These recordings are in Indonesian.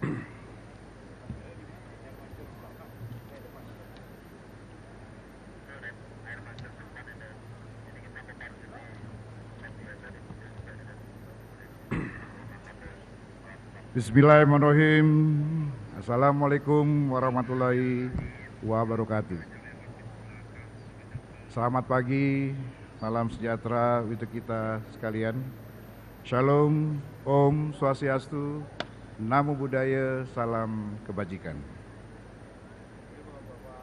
Bismillahirrahmanirrahim. Assalamualaikum warahmatullahi wabarakatuh. Selamat pagi, salam sejahtera untuk kita sekalian. Shalom, Om Swastiastu, Namo Buddhaya, salam kebajikan.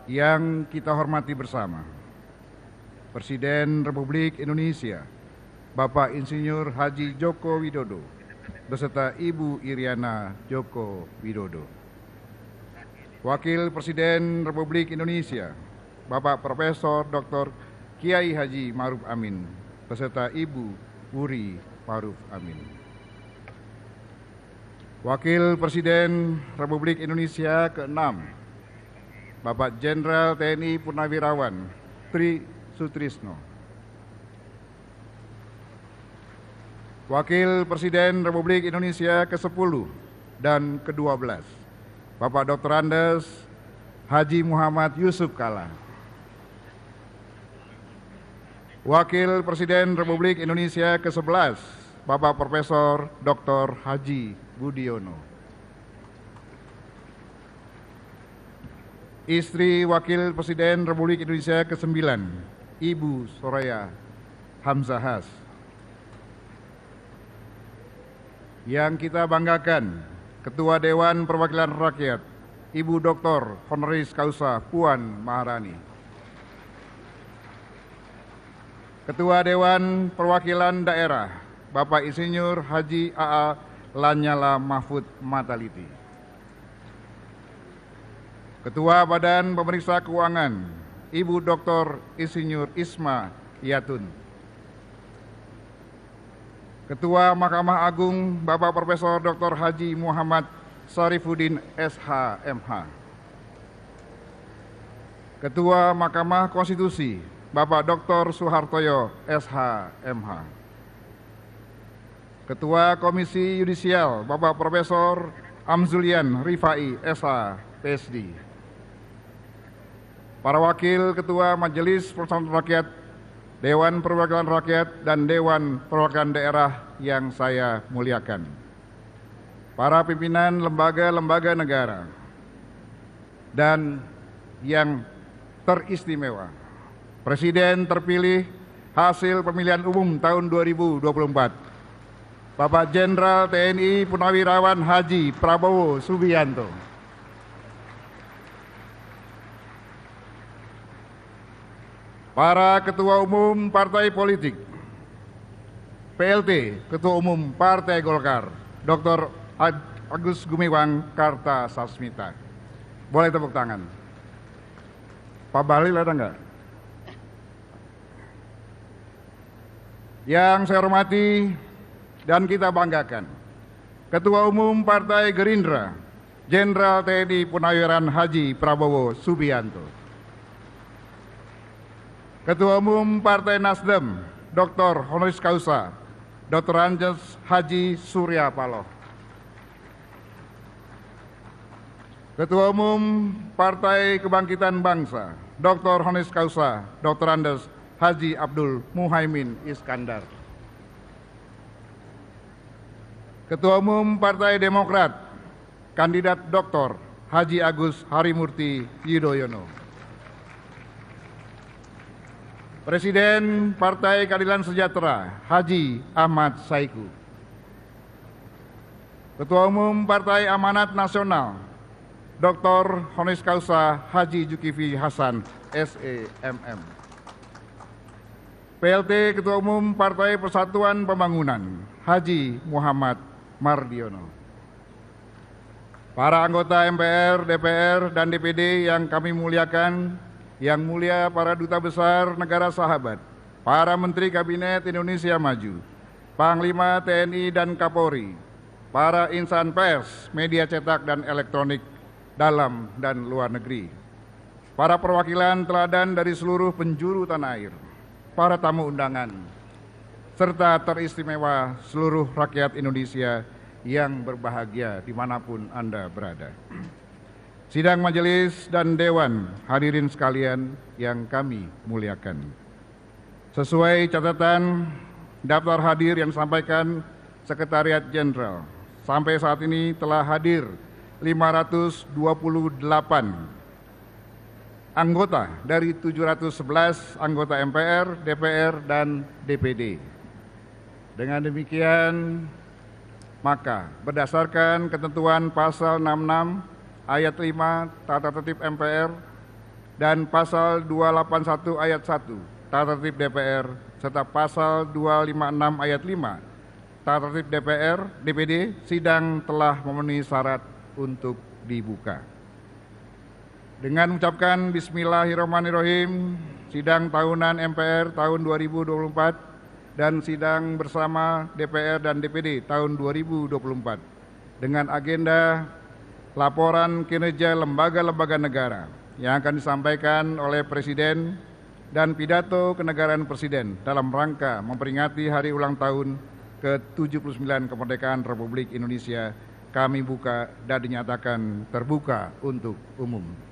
Yang kita hormati bersama, Presiden Republik Indonesia, Bapak Insinyur Haji Joko Widodo, beserta Ibu Iriana Joko Widodo. Wakil Presiden Republik Indonesia, Bapak Profesor Dr. Kiai Haji Ma'ruf Amin, beserta Ibu Wuri Ma'ruf Amin. Wakil Presiden Republik Indonesia ke-6, Bapak Jenderal TNI Purnawirawan Tri Sutrisno. Wakil Presiden Republik Indonesia ke-10 dan ke-12, Bapak Dr. Andes Haji Muhammad Yusuf Kalla. Wakil Presiden Republik Indonesia ke-11, Bapak Profesor Dr. Haji Budiono. Istri Wakil Presiden Republik Indonesia ke-9, Ibu Soraya Hamzahas. Yang kita banggakan, Ketua Dewan Perwakilan Rakyat, Ibu Dr. Honoris Causa Puan Maharani. Ketua Dewan Perwakilan Daerah, Bapak Insinyur Haji A.A. Lanyala Mahfud Mataliti. Ketua Badan Pemeriksa Keuangan, Ibu Dr. Insinyur Isma Yatun. Ketua Mahkamah Agung, Bapak Profesor Dr. Haji Muhammad Syarifuddin SH.MH. Ketua Mahkamah Konstitusi, Bapak Dr. Suhartoyo SH.MH. Ketua Komisi Yudisial, Bapak Profesor Amzulian Rifai SH.PhD. Para Wakil Ketua Majelis Permusyawaratan Rakyat, Dewan Perwakilan Rakyat dan Dewan Perwakilan Daerah yang saya muliakan, para pimpinan lembaga-lembaga negara, dan yang teristimewa, Presiden terpilih hasil pemilihan umum tahun 2024, Bapak Jenderal TNI Purnawirawan Haji Prabowo Subianto. Para Ketua Umum Partai Politik, PLT Ketua Umum Partai Golkar, Dr. Agus Gumiwang Kartasasmita. Boleh tepuk tangan. Pak Bahlil ada enggak? Yang saya hormati dan kita banggakan, Ketua Umum Partai Gerindra, Jenderal TNI Purnawirawan Haji Prabowo Subianto. Ketua Umum Partai Nasdem, Dr. Honoris Causa, Dr. Andes Haji Surya Paloh. Ketua Umum Partai Kebangkitan Bangsa, Dr. Honoris Causa, Dr. Andes Haji Abdul Muhaimin Iskandar. Ketua Umum Partai Demokrat, Kandidat Dr. Haji Agus Harimurti Yudhoyono. Presiden Partai Keadilan Sejahtera, Haji Ahmad Saiku. Ketua Umum Partai Amanat Nasional, Dr. Honoris Causa Haji Zulkifli Hasan, SEMM. PLT Ketua Umum Partai Persatuan Pembangunan, Haji Muhammad Mardiono. Para anggota MPR, DPR, dan DPD yang kami muliakan, yang mulia para duta besar negara sahabat, para menteri Kabinet Indonesia Maju, Panglima TNI dan Kapolri, para insan pers, media cetak dan elektronik dalam dan luar negeri, para perwakilan teladan dari seluruh penjuru tanah air, para tamu undangan, serta teristimewa seluruh rakyat Indonesia yang berbahagia dimanapun Anda berada. Sidang majelis dan dewan, hadirin sekalian yang kami muliakan. Sesuai catatan daftar hadir yang disampaikan Sekretariat Jenderal, sampai saat ini telah hadir 528 anggota dari 711 anggota MPR, DPR, dan DPD. Dengan demikian, maka berdasarkan ketentuan pasal 66 ayat 5 Tata Tertib MPR dan pasal 281 ayat 1 Tata Tertib DPR serta pasal 256 ayat 5 Tata Tertib DPD, sidang telah memenuhi syarat untuk dibuka. Dengan mengucapkan Bismillahirrahmanirrahim, sidang tahunan MPR tahun 2024 dan sidang bersama DPR dan DPD tahun 2024 dengan agenda laporan kinerja lembaga-lembaga negara yang akan disampaikan oleh Presiden dan pidato kenegaraan Presiden dalam rangka memperingati hari ulang tahun ke-79 kemerdekaan Republik Indonesia kami buka dan dinyatakan terbuka untuk umum.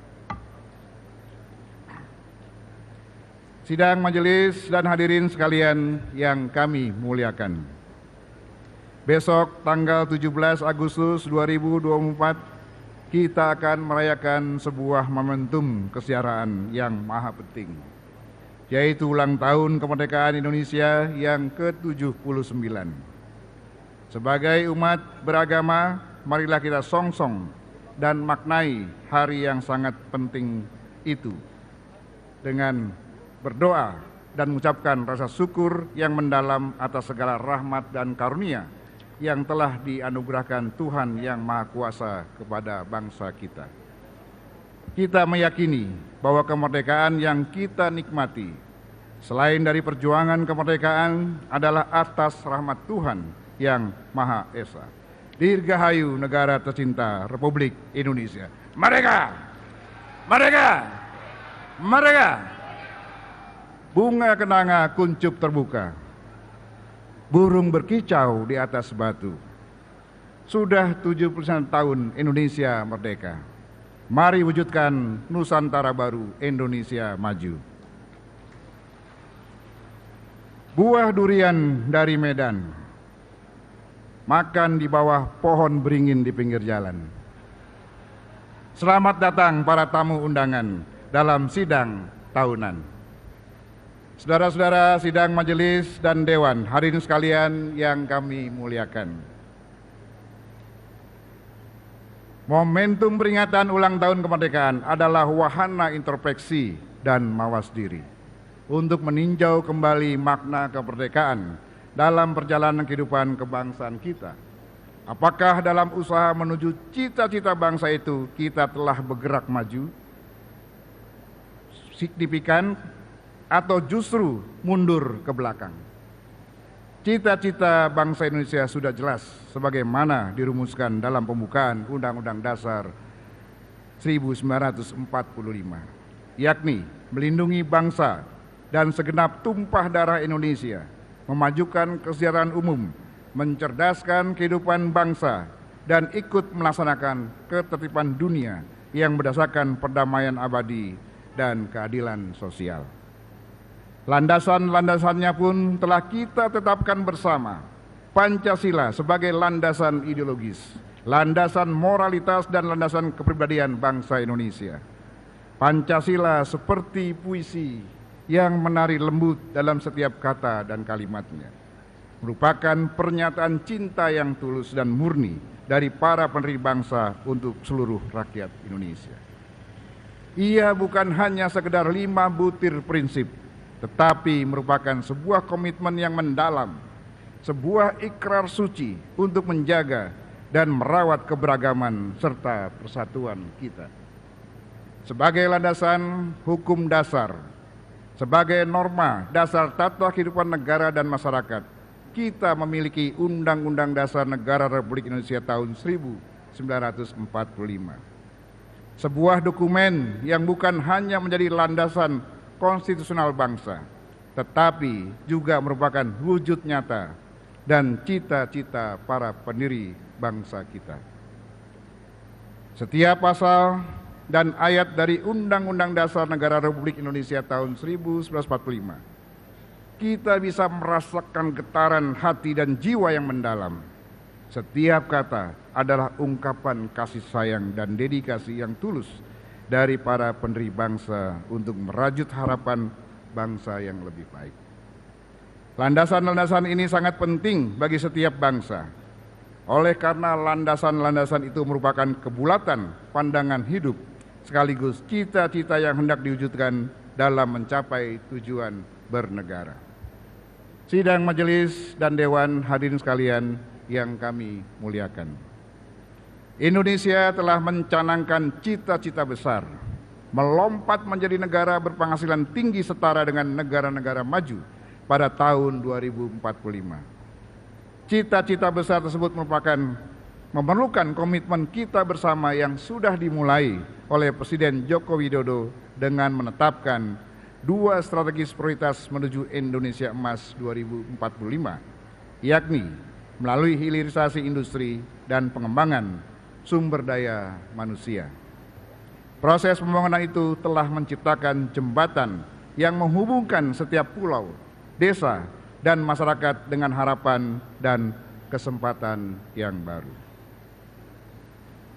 Sidang majelis dan hadirin sekalian yang kami muliakan. Besok tanggal 17 Agustus 2024 kita akan merayakan sebuah momentum kesejahteraan yang maha penting, yaitu ulang tahun kemerdekaan Indonesia yang ke-79. Sebagai umat beragama, marilah kita songsong dan maknai hari yang sangat penting itu dengan berdoa dan mengucapkan rasa syukur yang mendalam atas segala rahmat dan karunia yang telah dianugerahkan Tuhan yang Maha Kuasa kepada bangsa kita. Kita meyakini bahwa kemerdekaan yang kita nikmati, selain dari perjuangan kemerdekaan, adalah atas rahmat Tuhan yang Maha Esa. Dirgahayu negara tercinta Republik Indonesia. Merdeka! Merdeka! Merdeka! Bunga kenanga kuncup terbuka, burung berkicau di atas batu. Sudah 70 tahun Indonesia merdeka. Mari wujudkan Nusantara baru, Indonesia maju. Buah durian dari Medan, makan di bawah pohon beringin di pinggir jalan. Selamat datang para tamu undangan dalam sidang tahunan. Saudara-saudara sidang majelis dan dewan, hadirin sekalian yang kami muliakan. Momentum peringatan ulang tahun kemerdekaan adalah wahana introspeksi dan mawas diri untuk meninjau kembali makna kemerdekaan dalam perjalanan kehidupan kebangsaan kita. Apakah dalam usaha menuju cita-cita bangsa itu kita telah bergerak maju signifikan atau justru mundur ke belakang? Cita-cita bangsa Indonesia sudah jelas sebagaimana dirumuskan dalam pembukaan Undang-Undang Dasar 1945, yakni melindungi bangsa dan segenap tumpah darah Indonesia, memajukan kesejahteraan umum, mencerdaskan kehidupan bangsa, dan ikut melaksanakan ketertiban dunia yang berdasarkan perdamaian abadi dan keadilan sosial. Landasan-landasannya pun telah kita tetapkan bersama. Pancasila sebagai landasan ideologis, landasan moralitas dan landasan kepribadian bangsa Indonesia. Pancasila seperti puisi yang menari lembut dalam setiap kata dan kalimatnya, merupakan pernyataan cinta yang tulus dan murni dari para pendiri bangsa untuk seluruh rakyat Indonesia. Ia bukan hanya sekedar 5 butir prinsip, tetapi merupakan sebuah komitmen yang mendalam, sebuah ikrar suci untuk menjaga dan merawat keberagaman serta persatuan kita. Sebagai landasan hukum dasar, sebagai norma dasar tata kehidupan negara dan masyarakat, kita memiliki Undang-Undang Dasar Negara Republik Indonesia tahun 1945. Sebuah dokumen yang bukan hanya menjadi landasan konstitusional bangsa, tetapi juga merupakan wujud nyata dan cita-cita para pendiri bangsa kita. Setiap pasal dan ayat dari Undang-Undang Dasar Negara Republik Indonesia tahun 1945, kita bisa merasakan getaran hati dan jiwa yang mendalam. Setiap kata adalah ungkapan kasih sayang dan dedikasi yang tulus dari para pendiri bangsa untuk merajut harapan bangsa yang lebih baik. Landasan-landasan ini sangat penting bagi setiap bangsa. Oleh karena landasan-landasan itu merupakan kebulatan pandangan hidup sekaligus cita-cita yang hendak diwujudkan dalam mencapai tujuan bernegara. Sidang majelis dan dewan hadirin sekalian yang kami muliakan. Indonesia telah mencanangkan cita-cita besar, melompat menjadi negara berpenghasilan tinggi setara dengan negara-negara maju pada tahun 2045. Cita-cita besar tersebut memerlukan komitmen kita bersama yang sudah dimulai oleh Presiden Joko Widodo dengan menetapkan 2 strategis prioritas menuju Indonesia Emas 2045, yakni melalui hilirisasi industri dan pengembangan sumber daya manusia. Proses pembangunan itu telah menciptakan jembatan yang menghubungkan setiap pulau, desa, dan masyarakat dengan harapan dan kesempatan yang baru.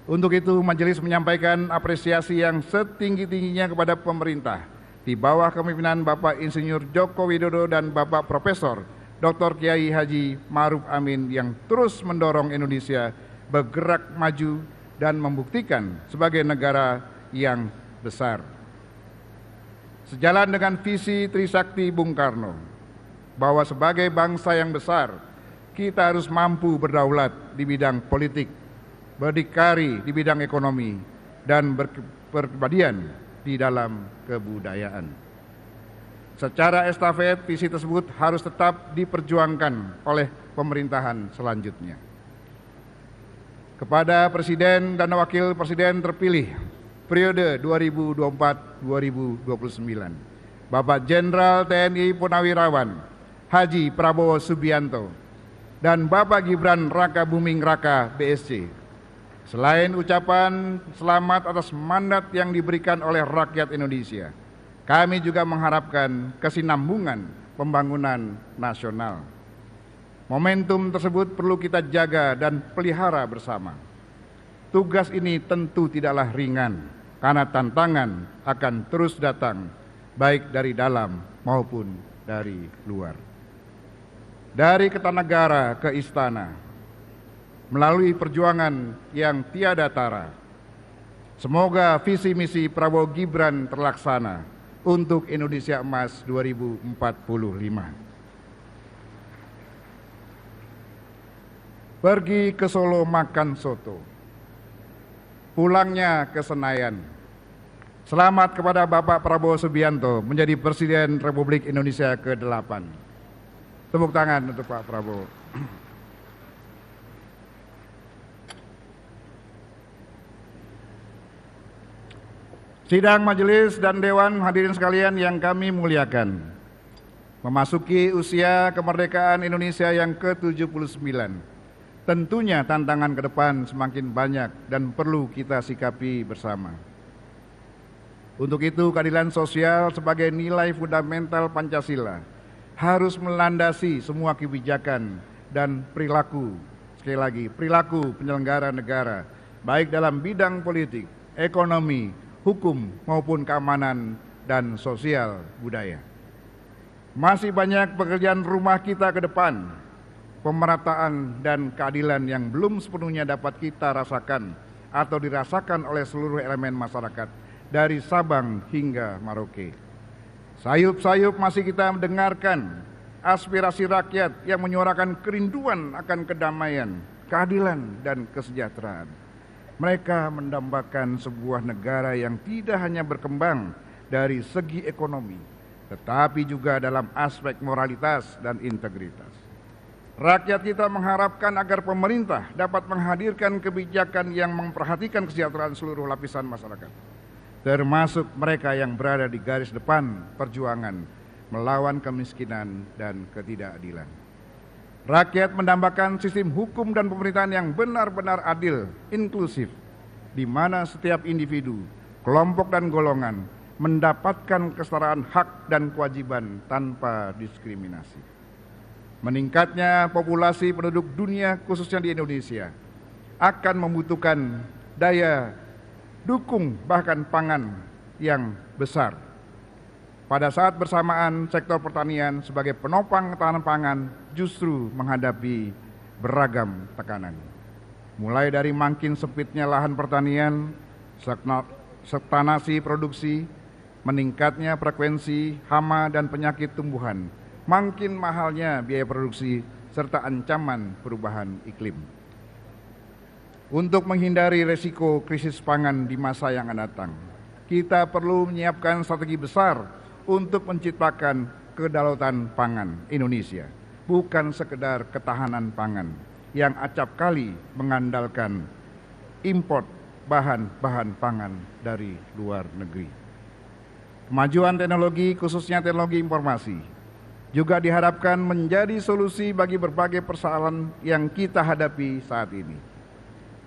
Untuk itu, majelis menyampaikan apresiasi yang setinggi-tingginya kepada pemerintah di bawah kepemimpinan Bapak Insinyur Joko Widodo dan Bapak Profesor Dr. Kiai Haji Ma'ruf Amin yang terus mendorong Indonesia bergerak maju dan membuktikan sebagai negara yang besar. Sejalan dengan visi Trisakti Bung Karno, bahwa sebagai bangsa yang besar, kita harus mampu berdaulat di bidang politik, berdikari di bidang ekonomi, dan berkepribadian di dalam kebudayaan. Secara estafet, visi tersebut harus tetap diperjuangkan oleh pemerintahan selanjutnya. Kepada Presiden dan Wakil Presiden terpilih periode 2024-2029, Bapak Jenderal TNI Purnawirawan Haji Prabowo Subianto dan Bapak Gibran Rakabuming Raka BSC, selain ucapan selamat atas mandat yang diberikan oleh rakyat Indonesia, kami juga mengharapkan kesinambungan pembangunan nasional. Momentum tersebut perlu kita jaga dan pelihara bersama. Tugas ini tentu tidaklah ringan, karena tantangan akan terus datang, baik dari dalam maupun dari luar. Dari Kertanegara ke Istana, melalui perjuangan yang tiada tara, semoga visi misi Prabowo Gibran terlaksana untuk Indonesia Emas 2045. Pergi ke Solo makan soto, pulangnya ke Senayan. Selamat kepada Bapak Prabowo Subianto menjadi Presiden Republik Indonesia ke-8. Tepuk tangan untuk Pak Prabowo. Sidang majelis dan dewan hadirin sekalian yang kami muliakan, memasuki usia kemerdekaan Indonesia yang ke-79. Tentunya tantangan ke depan semakin banyak dan perlu kita sikapi bersama. Untuk itu, keadilan sosial sebagai nilai fundamental Pancasila harus melandasi semua kebijakan dan perilaku, sekali lagi, perilaku penyelenggara negara, baik dalam bidang politik, ekonomi, hukum, maupun keamanan dan sosial budaya. Masih banyak pekerjaan rumah kita ke depan. Pemerataan dan keadilan yang belum sepenuhnya dapat kita rasakan atau dirasakan oleh seluruh elemen masyarakat dari Sabang hingga Merauke. Sayup-sayup masih kita mendengarkan aspirasi rakyat yang menyuarakan kerinduan akan kedamaian, keadilan, dan kesejahteraan. Mereka mendambakan sebuah negara yang tidak hanya berkembang dari segi ekonomi, tetapi juga dalam aspek moralitas dan integritas. Rakyat kita mengharapkan agar pemerintah dapat menghadirkan kebijakan yang memperhatikan kesejahteraan seluruh lapisan masyarakat, termasuk mereka yang berada di garis depan perjuangan melawan kemiskinan dan ketidakadilan. Rakyat mendambakan sistem hukum dan pemerintahan yang benar-benar adil, inklusif, di mana setiap individu, kelompok dan golongan mendapatkan kesetaraan hak dan kewajiban tanpa diskriminasi. Meningkatnya populasi penduduk dunia khususnya di Indonesia akan membutuhkan daya dukung bahkan pangan yang besar. Pada saat bersamaan sektor pertanian sebagai penopang ketahanan pangan justru menghadapi beragam tekanan. Mulai dari makin sempitnya lahan pertanian, stagnasi produksi, meningkatnya frekuensi hama dan penyakit tumbuhan, makin mahalnya biaya produksi, serta ancaman perubahan iklim. Untuk menghindari resiko krisis pangan di masa yang akan datang, kita perlu menyiapkan strategi besar untuk menciptakan kedaulatan pangan Indonesia, bukan sekedar ketahanan pangan yang acap kali mengandalkan import bahan-bahan pangan dari luar negeri. Kemajuan teknologi, khususnya teknologi informasi, juga diharapkan menjadi solusi bagi berbagai persoalan yang kita hadapi saat ini.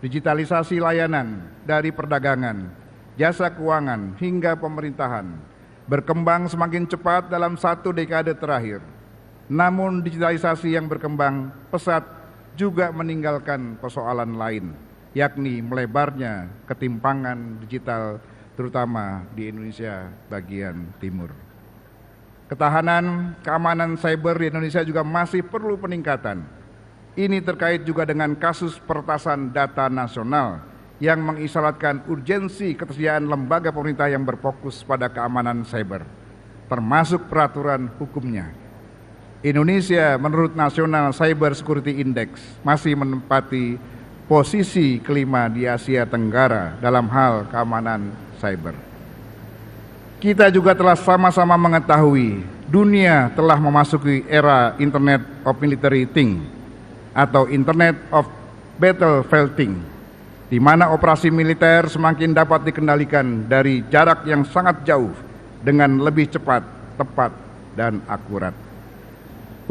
Digitalisasi layanan dari perdagangan, jasa keuangan hingga pemerintahan berkembang semakin cepat dalam 1 dekade terakhir. Namun digitalisasi yang berkembang pesat juga meninggalkan persoalan lain, yakni melebarnya ketimpangan digital terutama di Indonesia bagian timur. Ketahanan keamanan cyber di Indonesia juga masih perlu peningkatan. Ini terkait juga dengan kasus peretasan data nasional yang mengisyaratkan urgensi ketersediaan lembaga pemerintah yang berfokus pada keamanan cyber, termasuk peraturan hukumnya. Indonesia menurut National Cyber Security Index masih menempati posisi kelima di Asia Tenggara dalam hal keamanan cyber. Kita juga telah sama-sama mengetahui dunia telah memasuki era Internet of Military Things atau Internet of Battlefield, di mana operasi militer semakin dapat dikendalikan dari jarak yang sangat jauh dengan lebih cepat, tepat, dan akurat.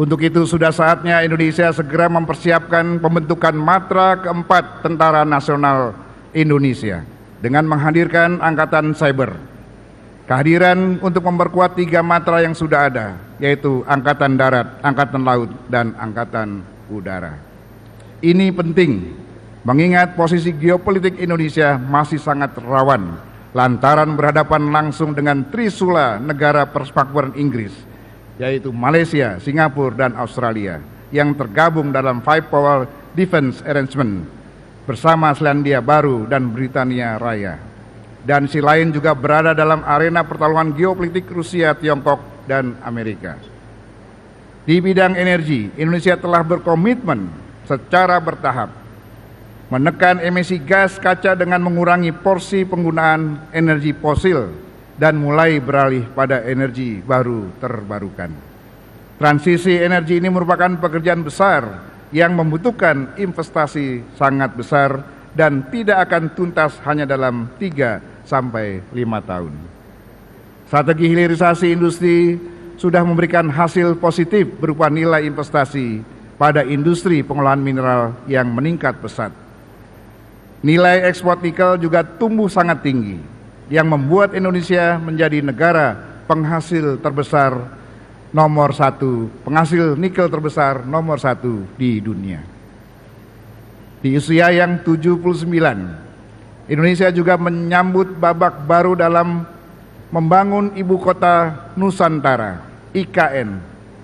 Untuk itu sudah saatnya Indonesia segera mempersiapkan pembentukan Matra keempat Tentara Nasional Indonesia dengan menghadirkan Angkatan Cyber. Kehadiran untuk memperkuat 3 matra yang sudah ada, yaitu Angkatan Darat, Angkatan Laut, dan Angkatan Udara. Ini penting, mengingat posisi geopolitik Indonesia masih sangat rawan lantaran berhadapan langsung dengan trisula negara persemakmuran Inggris, yaitu Malaysia, Singapura, dan Australia yang tergabung dalam Five Power Defense Arrangement bersama Selandia Baru dan Britania Raya. Dan si lain juga berada dalam arena pertarungan geopolitik Rusia, Tiongkok, dan Amerika. Di bidang energi, Indonesia telah berkomitmen secara bertahap menekan emisi gas kaca dengan mengurangi porsi penggunaan energi fosil dan mulai beralih pada energi baru terbarukan. Transisi energi ini merupakan pekerjaan besar yang membutuhkan investasi sangat besar dan tidak akan tuntas hanya dalam 3 sampai 5 tahun. Strategi hilirisasi industri sudah memberikan hasil positif berupa nilai investasi pada industri pengolahan mineral yang meningkat pesat. Nilai ekspor nikel juga tumbuh sangat tinggi, yang membuat Indonesia menjadi negara penghasil nikel terbesar nomor 1 di dunia. Di usia yang 79, Indonesia juga menyambut babak baru dalam membangun Ibu Kota Nusantara, IKN,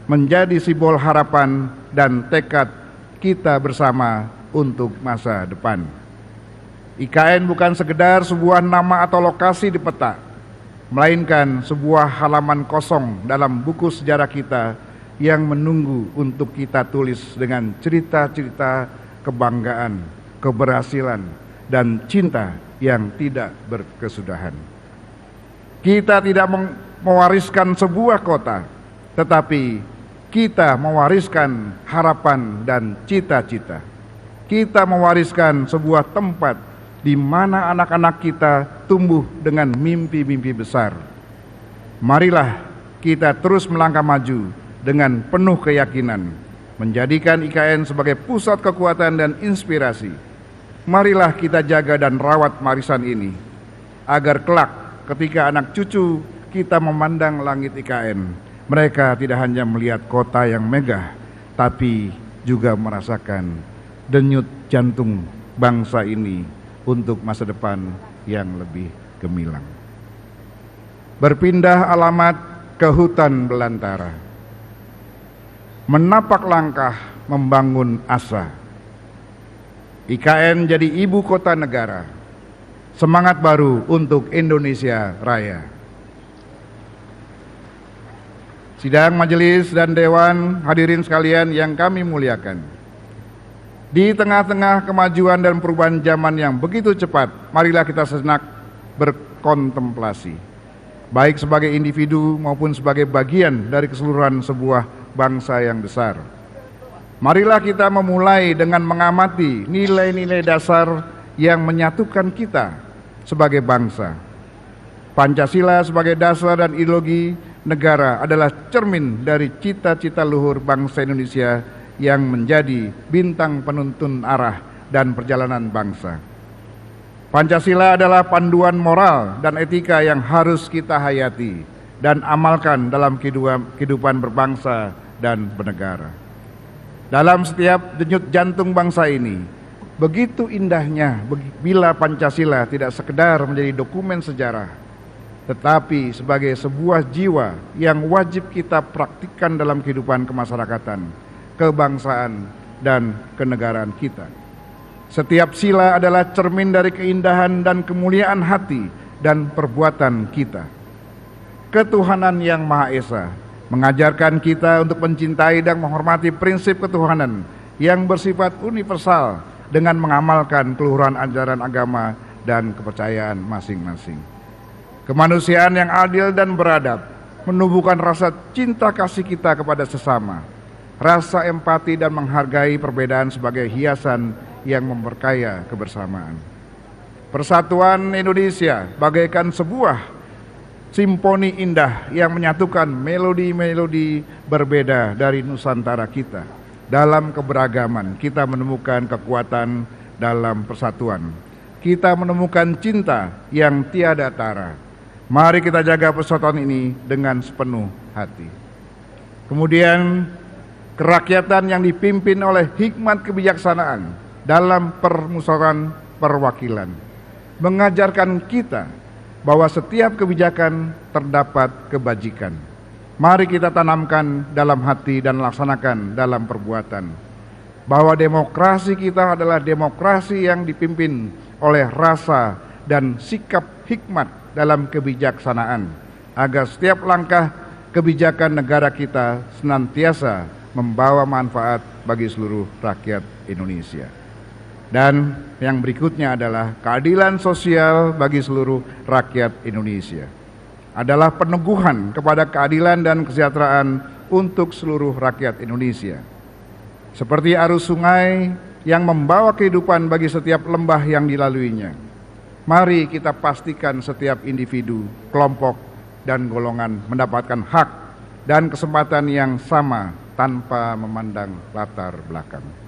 menjadi simbol harapan dan tekad kita bersama untuk masa depan. IKN bukan sekedar sebuah nama atau lokasi di peta, melainkan sebuah halaman kosong dalam buku sejarah kita yang menunggu untuk kita tulis dengan cerita-cerita kebanggaan, keberhasilan, dan cinta yang tidak berkesudahan. Kita tidak mewariskan sebuah kota, tetapi kita mewariskan harapan dan cita-cita. Kita mewariskan sebuah tempat di mana anak-anak kita tumbuh dengan mimpi-mimpi besar. Marilah kita terus melangkah maju dengan penuh keyakinan menjadikan IKN sebagai pusat kekuatan dan inspirasi. Marilah kita jaga dan rawat warisan ini, agar kelak ketika anak cucu kita memandang langit IKN, mereka tidak hanya melihat kota yang megah, tapi juga merasakan denyut jantung bangsa ini untuk masa depan yang lebih gemilang. Berpindah alamat ke hutan belantara, menapak langkah membangun asa. IKN jadi ibu kota negara, semangat baru untuk Indonesia Raya. Sidang majelis dan dewan, hadirin sekalian yang kami muliakan. Di tengah-tengah kemajuan dan perubahan zaman yang begitu cepat, marilah kita sejenak berkontemplasi, baik sebagai individu maupun sebagai bagian dari keseluruhan sebuah bangsa yang besar. Marilah kita memulai dengan mengamati nilai-nilai dasar yang menyatukan kita sebagai bangsa. Pancasila sebagai dasar dan ideologi negara adalah cermin dari cita-cita luhur bangsa Indonesia yang menjadi bintang penuntun arah dan perjalanan bangsa. Pancasila adalah panduan moral dan etika yang harus kita hayati dan amalkan dalam kehidupan berbangsa dan bernegara. Dalam setiap denyut jantung bangsa ini, begitu indahnya bila Pancasila tidak sekedar menjadi dokumen sejarah, tetapi sebagai sebuah jiwa yang wajib kita praktikkan dalam kehidupan kemasyarakatan, kebangsaan, dan kenegaraan kita. Setiap sila adalah cermin dari keindahan dan kemuliaan hati dan perbuatan kita. Ketuhanan yang Maha Esa mengajarkan kita untuk mencintai dan menghormati prinsip ketuhanan yang bersifat universal dengan mengamalkan keluhuran ajaran agama dan kepercayaan masing-masing. Kemanusiaan yang adil dan beradab menumbuhkan rasa cinta kasih kita kepada sesama, rasa empati dan menghargai perbedaan sebagai hiasan yang memperkaya kebersamaan. Persatuan Indonesia bagaikan sebuah simfoni indah yang menyatukan melodi-melodi berbeda dari Nusantara kita. Dalam keberagaman kita menemukan kekuatan dalam persatuan. Kita menemukan cinta yang tiada tara. Mari kita jaga persatuan ini dengan sepenuh hati. Kemudian kerakyatan yang dipimpin oleh hikmat kebijaksanaan dalam permusyawaratan perwakilan mengajarkan kita bahwa setiap kebijakan terdapat kebajikan. Mari kita tanamkan dalam hati dan laksanakan dalam perbuatan bahwa demokrasi kita adalah demokrasi yang dipimpin oleh rasa dan sikap hikmat dalam kebijaksanaan, agar setiap langkah kebijakan negara kita senantiasa membawa manfaat bagi seluruh rakyat Indonesia. Dan yang berikutnya adalah keadilan sosial bagi seluruh rakyat Indonesia. Adalah peneguhan kepada keadilan dan kesejahteraan untuk seluruh rakyat Indonesia. Seperti arus sungai yang membawa kehidupan bagi setiap lembah yang dilaluinya. Mari kita pastikan setiap individu, kelompok, dan golongan mendapatkan hak dan kesempatan yang sama tanpa memandang latar belakang.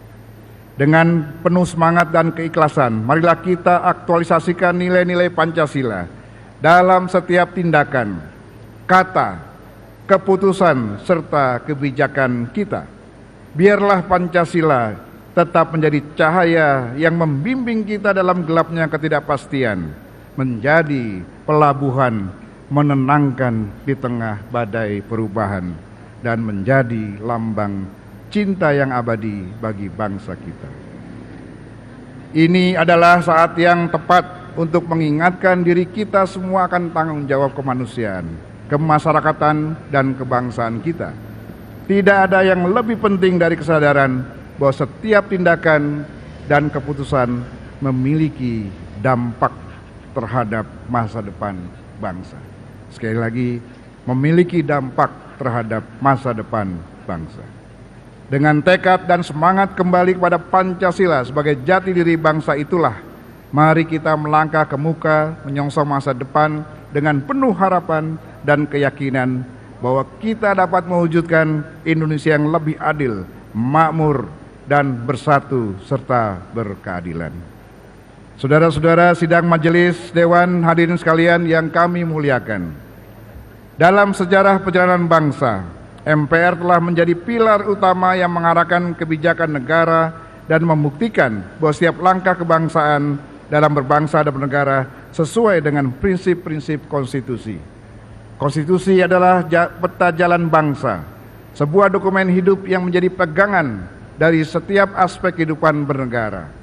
Dengan penuh semangat dan keikhlasan, marilah kita aktualisasikan nilai-nilai Pancasila dalam setiap tindakan, kata, keputusan, serta kebijakan kita. Biarlah Pancasila tetap menjadi cahaya yang membimbing kita dalam gelapnya ketidakpastian, menjadi pelabuhan menenangkan di tengah badai perubahan, dan menjadi lambang cinta yang abadi bagi bangsa kita. Ini adalah saat yang tepat untuk mengingatkan diri kita semua akan tanggung jawab kemanusiaan, kemasyarakatan, dan kebangsaan kita. Tidak ada yang lebih penting dari kesadaran bahwa setiap tindakan dan keputusan memiliki dampak terhadap masa depan bangsa. Sekali lagi, memiliki dampak terhadap masa depan bangsa. Dengan tekad dan semangat kembali kepada Pancasila sebagai jati diri bangsa itulah, mari kita melangkah ke muka menyongsong masa depan dengan penuh harapan dan keyakinan bahwa kita dapat mewujudkan Indonesia yang lebih adil, makmur, dan bersatu serta berkeadilan. Saudara-saudara sidang majelis dewan, hadirin sekalian yang kami muliakan. Dalam sejarah perjalanan bangsa, MPR telah menjadi pilar utama yang mengarahkan kebijakan negara dan membuktikan bahwa setiap langkah kebangsaan dalam berbangsa dan bernegara sesuai dengan prinsip-prinsip konstitusi. Konstitusi adalah peta jalan bangsa, sebuah dokumen hidup yang menjadi pegangan dari setiap aspek kehidupan bernegara.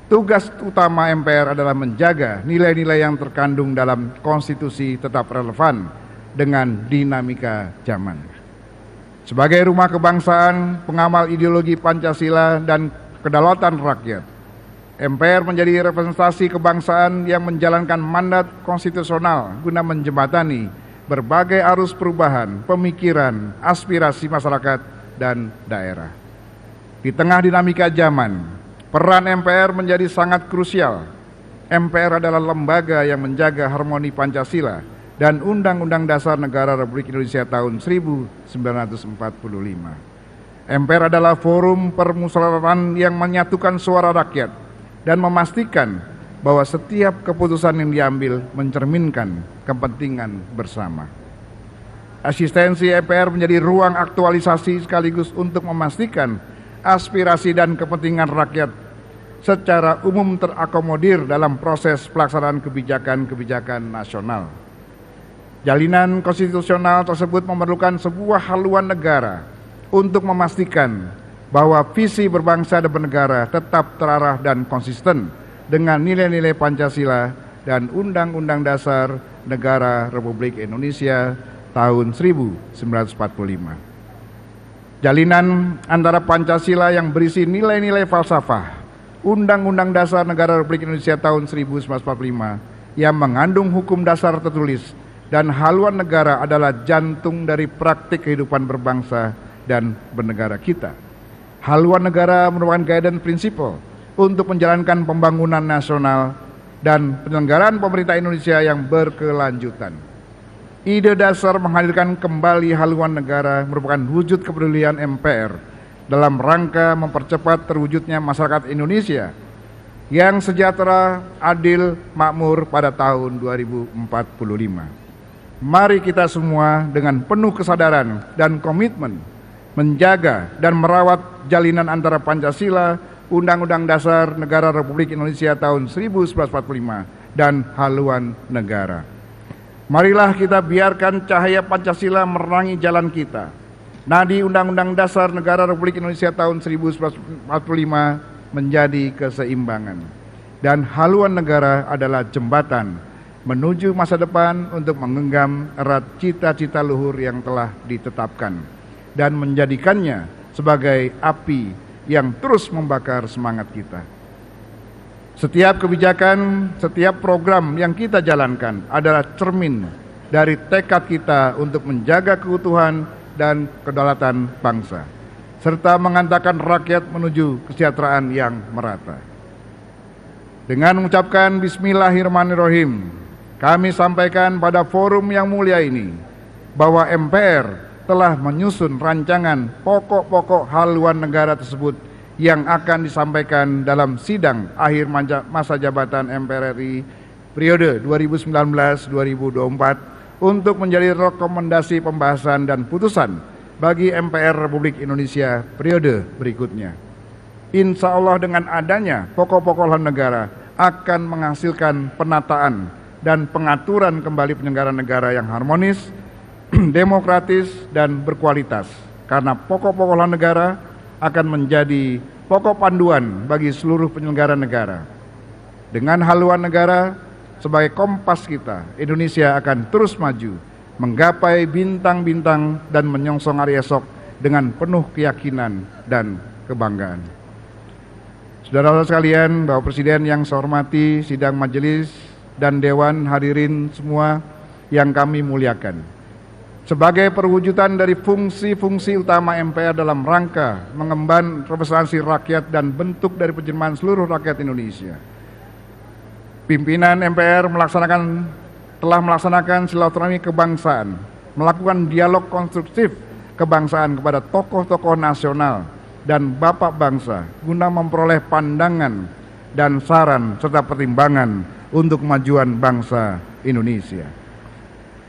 Tugas utama MPR adalah menjaga nilai-nilai yang terkandung dalam konstitusi tetap relevan dengan dinamika zaman. Sebagai rumah kebangsaan, pengamal ideologi Pancasila dan kedaulatan rakyat, MPR menjadi representasi kebangsaan yang menjalankan mandat konstitusional guna menjembatani berbagai arus perubahan, pemikiran, aspirasi masyarakat dan daerah. Di tengah dinamika zaman, peran MPR menjadi sangat krusial. MPR adalah lembaga yang menjaga harmoni Pancasila dan Undang-Undang Dasar Negara Republik Indonesia tahun 1945. MPR adalah forum permusyawaratan yang menyatukan suara rakyat dan memastikan bahwa setiap keputusan yang diambil mencerminkan kepentingan bersama. Asistensi MPR menjadi ruang aktualisasi sekaligus untuk memastikan aspirasi dan kepentingan rakyat secara umum terakomodir dalam proses pelaksanaan kebijakan-kebijakan nasional. Jalinan konstitusional tersebut memerlukan sebuah haluan negara untuk memastikan bahwa visi berbangsa dan bernegara tetap terarah dan konsisten dengan nilai-nilai Pancasila dan Undang-Undang Dasar Negara Republik Indonesia tahun 1945. Jalinan antara Pancasila yang berisi nilai-nilai falsafah, Undang-Undang Dasar Negara Republik Indonesia tahun 1945 yang mengandung hukum dasar tertulis dan haluan negara adalah jantung dari praktik kehidupan berbangsa dan bernegara kita. Haluan negara merupakan guidance principle untuk menjalankan pembangunan nasional dan penyelenggaraan pemerintah Indonesia yang berkelanjutan. Ide dasar menghadirkan kembali haluan negara merupakan wujud kepedulian MPR dalam rangka mempercepat terwujudnya masyarakat Indonesia yang sejahtera, adil, makmur pada tahun 2045. Mari kita semua dengan penuh kesadaran dan komitmen menjaga dan merawat jalinan antara Pancasila, Undang-Undang Dasar Negara Republik Indonesia tahun 1945 dan haluan negara. Marilah kita biarkan cahaya Pancasila menerangi jalan kita. Nadi Undang-Undang Dasar Negara Republik Indonesia tahun 1945 menjadi keseimbangan. Dan haluan negara adalah jembatan menuju masa depan untuk menggenggam erat cita-cita luhur yang telah ditetapkan dan menjadikannya sebagai api yang terus membakar semangat kita. Setiap kebijakan, setiap program yang kita jalankan adalah cermin dari tekad kita untuk menjaga keutuhan dan kedaulatan bangsa, serta mengantarkan rakyat menuju kesejahteraan yang merata. Dengan mengucapkan Bismillahirrahmanirrahim, kami sampaikan pada forum yang mulia ini bahwa MPR telah menyusun rancangan pokok-pokok haluan negara tersebut yang akan disampaikan dalam sidang akhir masa jabatan MPR RI periode 2019-2024 untuk menjadi rekomendasi pembahasan dan putusan bagi MPR Republik Indonesia periode berikutnya. Insya Allah dengan adanya pokok-pokok haluan negara akan menghasilkan penataan dan pengaturan kembali penyelenggaraan negara yang harmonis, demokratis, dan berkualitas. Karena pokok-pokok haluan negara akan menjadi pokok panduan bagi seluruh penyelenggara negara. Dengan haluan negara sebagai kompas kita, Indonesia akan terus maju, menggapai bintang-bintang dan menyongsong hari esok dengan penuh keyakinan dan kebanggaan. Saudara-saudara sekalian, Bapak Presiden yang saya hormati, sidang majelis dan dewan, hadirin semua yang kami muliakan. Sebagai perwujudan dari fungsi-fungsi utama MPR dalam rangka mengemban representasi rakyat dan bentuk dari penjelmaan seluruh rakyat Indonesia, pimpinan MPR telah melaksanakan silaturahmi kebangsaan, melakukan dialog konstruktif kebangsaan kepada tokoh-tokoh nasional dan bapak bangsa guna memperoleh pandangan dan saran serta pertimbangan untuk kemajuan bangsa Indonesia.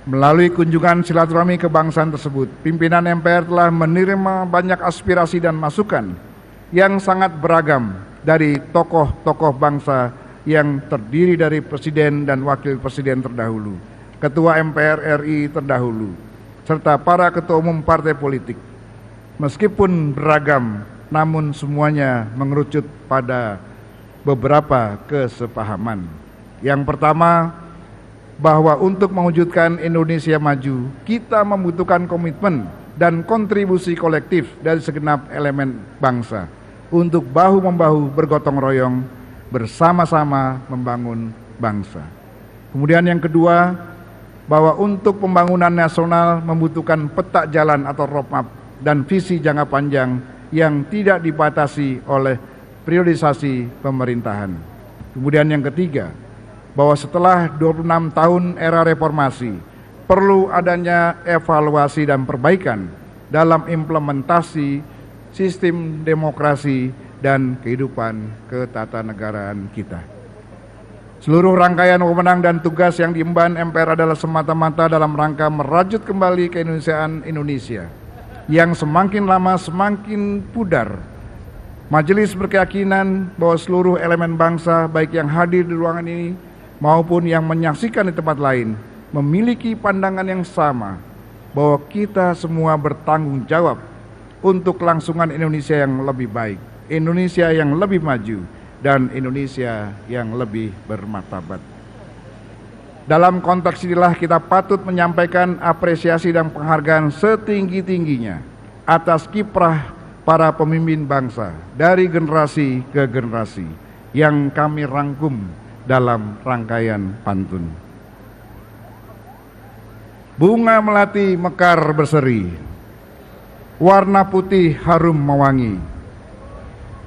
Melalui kunjungan silaturahmi kebangsaan tersebut, pimpinan MPR telah menerima banyak aspirasi dan masukan yang sangat beragam dari tokoh-tokoh bangsa yang terdiri dari presiden dan wakil presiden terdahulu, ketua MPR RI terdahulu, serta para ketua umum partai politik. Meskipun beragam, namun semuanya mengerucut pada beberapa kesepahaman. Yang pertama, bahwa untuk mewujudkan Indonesia maju, kita membutuhkan komitmen dan kontribusi kolektif dari segenap elemen bangsa untuk bahu-membahu bergotong royong bersama-sama membangun bangsa. Kemudian yang kedua, bahwa untuk pembangunan nasional membutuhkan peta jalan atau roadmap dan visi jangka panjang yang tidak dibatasi oleh priorisasi pemerintahan. Kemudian yang ketiga, bahwa setelah 26 tahun era reformasi, perlu adanya evaluasi dan perbaikan dalam implementasi sistem demokrasi dan kehidupan ketatanegaraan kita. Seluruh rangkaian wewenang dan tugas yang diemban MPR adalah semata-mata dalam rangka merajut kembali keindonesiaan Indonesia yang semakin lama semakin pudar. Majelis berkeyakinan bahwa seluruh elemen bangsa, baik yang hadir di ruangan ini maupun yang menyaksikan di tempat lain, memiliki pandangan yang sama bahwa kita semua bertanggung jawab untuk kelangsungan Indonesia yang lebih baik, Indonesia yang lebih maju, dan Indonesia yang lebih bermartabat. Dalam konteks inilah kita patut menyampaikan apresiasi dan penghargaan setinggi-tingginya atas kiprah para pemimpin bangsa dari generasi ke generasi yang kami rangkum dalam rangkaian pantun. Bunga melati mekar berseri, warna putih harum mewangi,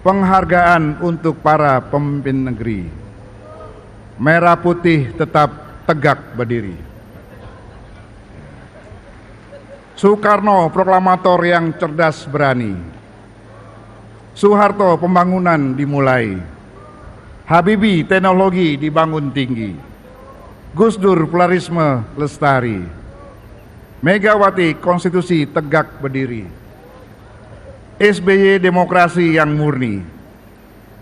penghargaan untuk para pemimpin negeri, merah putih tetap tegak berdiri. Soekarno proklamator yang cerdas berani, Soeharto pembangunan dimulai, Habibie teknologi dibangun tinggi, Gus Dur pluralisme lestari, Megawati konstitusi tegak berdiri, SBY demokrasi yang murni,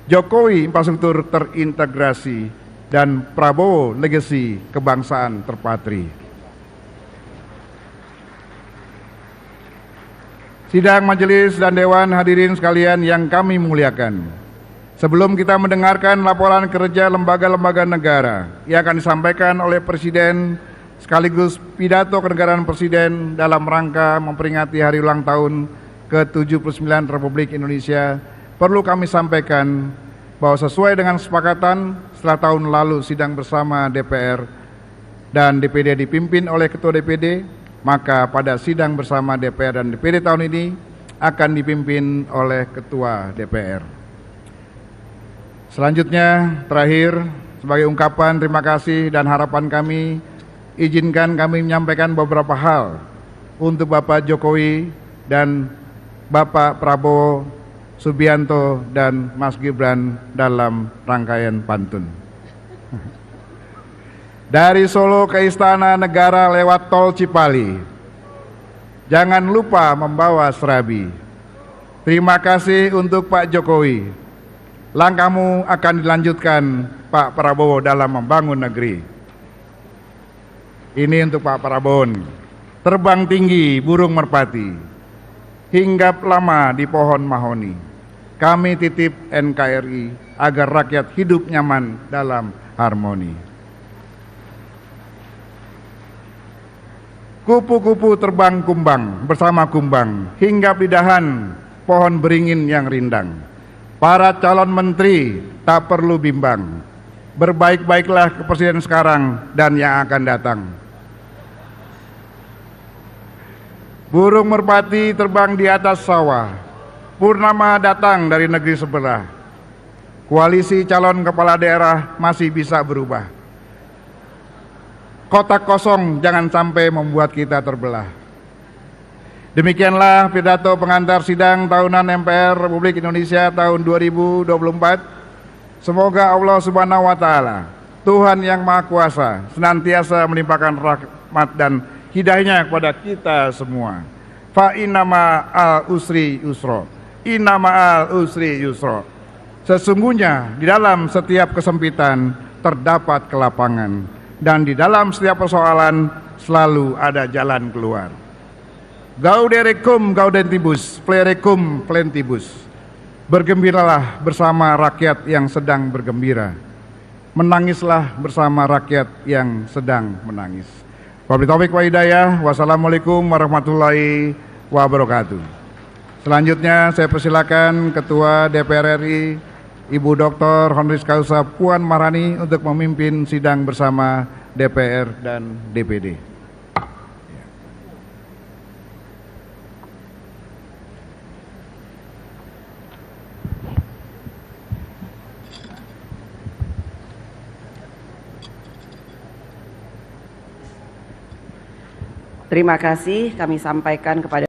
Jokowi infrastruktur terintegrasi, dan Prabowo legasi kebangsaan terpatri. Sidang majelis dan dewan hadirin sekalian yang kami muliakan, sebelum kita mendengarkan laporan kerja lembaga-lembaga negara yang akan disampaikan oleh Presiden sekaligus pidato kenegaraan Presiden dalam rangka memperingati hari ulang tahun ke-79 Republik Indonesia, perlu kami sampaikan bahwa sesuai dengan kesepakatan setelah tahun lalu sidang bersama DPR dan DPD dipimpin oleh Ketua DPD, maka pada sidang bersama DPR dan DPD tahun ini akan dipimpin oleh Ketua DPR. Selanjutnya, terakhir, sebagai ungkapan terima kasih dan harapan kami, izinkan kami menyampaikan beberapa hal untuk Bapak Jokowi dan Bapak Prabowo Subianto dan Mas Gibran dalam rangkaian pantun. Dari Solo ke Istana Negara lewat Tol Cipali, jangan lupa membawa serabi. Terima kasih untuk Pak Jokowi. Langkahmu akan dilanjutkan Pak Prabowo dalam membangun negeri. Ini untuk Pak Prabowo. Terbang tinggi burung merpati, hinggap lama di pohon mahoni. Kami titip NKRI agar rakyat hidup nyaman dalam harmoni. Kupu-kupu terbang kumbang bersama kumbang, hinggap di dahan pohon beringin yang rindang. Para calon menteri tak perlu bimbang, berbaik-baiklah ke presiden sekarang dan yang akan datang. Burung merpati terbang di atas sawah, purnama datang dari negeri sebelah. Koalisi calon kepala daerah masih bisa berubah. Kotak kosong jangan sampai membuat kita terbelah. Demikianlah pidato pengantar sidang tahunan MPR Republik Indonesia tahun 2024. Semoga Allah Subhanahu wa Ta'ala, Tuhan yang Maha Kuasa, senantiasa melimpahkan rahmat dan hidayahnya kepada kita semua. Fa innama al usri yusra. Innama al usri yusra. Sesungguhnya di dalam setiap kesempitan terdapat kelapangan, dan di dalam setiap persoalan selalu ada jalan keluar. Gaudere cum gaudentibus, plere cum plentibus. Bergembiralah bersama rakyat yang sedang bergembira. Menangislah bersama rakyat yang sedang menangis. Wabillahi taufiq wa hidayah. Wassalamualaikum warahmatullahi wabarakatuh. Selanjutnya saya persilakan Ketua DPR RI Ibu Dr. Honoris Causa Puan Maharani untuk memimpin sidang bersama DPR dan DPD. Terima kasih kami sampaikan kepada